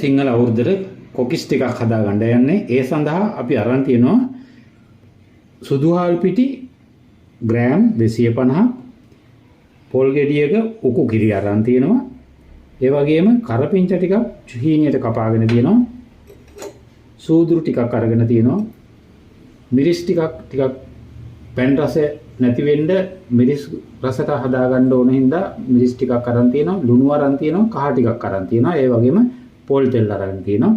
සිංහල අවුරුද්දට කොකිස් ටිකක් හදාගන්න යන්නේ. ඒ සඳහා අපි අරන් තියෙනවා සුදු හාල් පිටි ග්‍රෑම් 250ක්, පොල් ගෙඩියක උකු කිරි අරන් තියෙනවා. ඒ වගේම කරපිංච ටිකක් චුහීනියට කපාගෙන තියෙනවා. සූදුරු ටිකක් අරගෙන තියෙනවා. මිරිස් ටිකක් පැන් රස නැති වෙන්න මිරිස් රසට හදාගන්න ඕන හින්දා මිරිස් ටිකක් අරන් තියෙනවා. ලුණු අරන් තියෙනවා. කහ ටිකක් අරන් තියෙනවා. ඒ වගේම පොල් තෙල් අරන් තියෙනවා.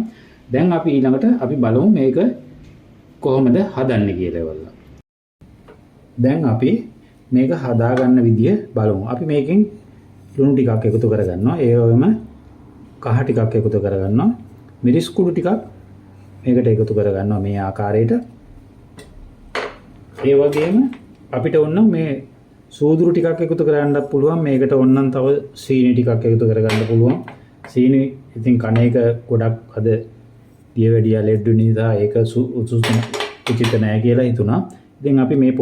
දැන් අපි ඊළඟට අපි බලමු මේක කොහොමද හදන්නේ කියලා. දැන් අපි මේක හදාගන්න විදිය බලමු. අපි මේකෙන් ලුණු ටිකක් එකතු කරගන්නවා. ඒ වගේම කහ ටිකක් එකතු කරගන්නවා. මිරිස් කුඩු ටිකක් මේකට එකතු කරගන්නවා මේ ආකාරයට. ඒ වගේම අපිට ඕනම් මේ සූදුරු ටිකක් එකතු කරගන්නත් පුළුවන්. මේකට ඕනම් තව සීනි ටිකක් එකතු කරගන්න පුළුවන්. සීනි ඉතින් කණ එක ගොඩක් අද දියවැඩියා ලෙඩ නිසා ඒක උචිත නැහැ කියලා හිතුණා. ඉතින් අපි මේ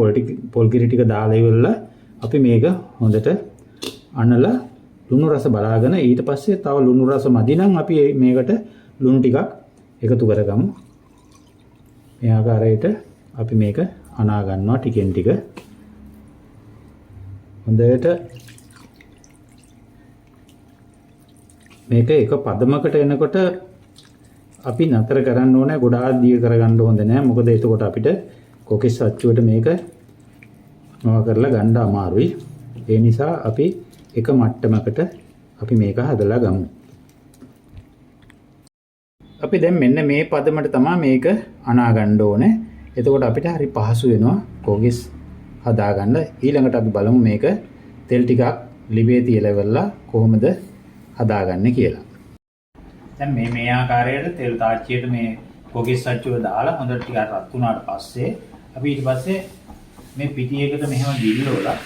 පොල් කිරි ටික දාලා ඉවරලා අපි මේක හොඳට අනලා ලුණු රස බලාගෙන ඊට පස්සේ තව ලුණු රස මදි නම් අපි මේකට ලුණු ටිකක් එකතු කරගමු. මේ ආකාරයට අපි මේක අනා ගන්නවා ටිකෙන් ටික. හොඳට මේක එක පදමකට එනකොට අපි නතර කරන්න ඕනේ. ගොඩාක් දිය කරගන්න හොඳ නැහැ. මොකද එතකොට අපිට කොකිස් අච්චුවට මේක නොව කරලා ගන්න අමාරුයි. ඒ නිසා අපි එක මට්ටමකට අපි මේක හදලා ගමු. අපි දැන් මෙන්න මේ පදමට තමයි මේක අනා ගන්න ඕනේ. එතකොට අපිට හරි පහසු වෙනවා කොකිස් හදාගන්න. ඊළඟට අපි බලමු මේක තෙල් ටිකක් ලිබේ තියලා ඉවරලා කොහොමද හදාගන්නේ කියලා. දැන් මේ ආකාරයට තෙල් තාච්චියට මේ කොකිස් අච්චුව දාලා හොඳට ටිකක් රත් වුණාට පස්සේ අපි ඊට පස්සේ මේ පිටියකට මෙහෙම ගිල්ලවලා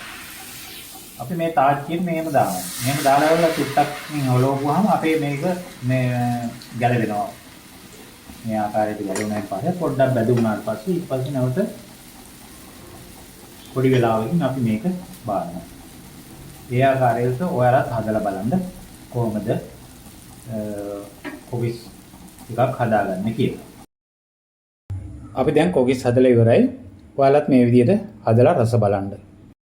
අපි මේ තාච්චියෙන් මෙහෙම දානවා. මෙහෙම දාලා වල චුට්ටක් හොලවපුවාම අපේ මේක මේ ගැලවෙනවා. මේ ආකාරයට ගැලවුණාන් පස්සේ පොඩ්ඩක් බැදුණාට පස්සේ ඊට පස්සේ නැවත පොඩි වෙලාවකින් අපි මේක බානවා. ඒ ආකාරයට ඔයාලත් හදලා බලන්න කොහොමද කොකිස් ටිකක් හදාගන්නේ කියලා. අපි දැන් කොකිස් හදලා ඉවරයි. ඔයාලත් මේ විදිහට හදලා රස බලන්න.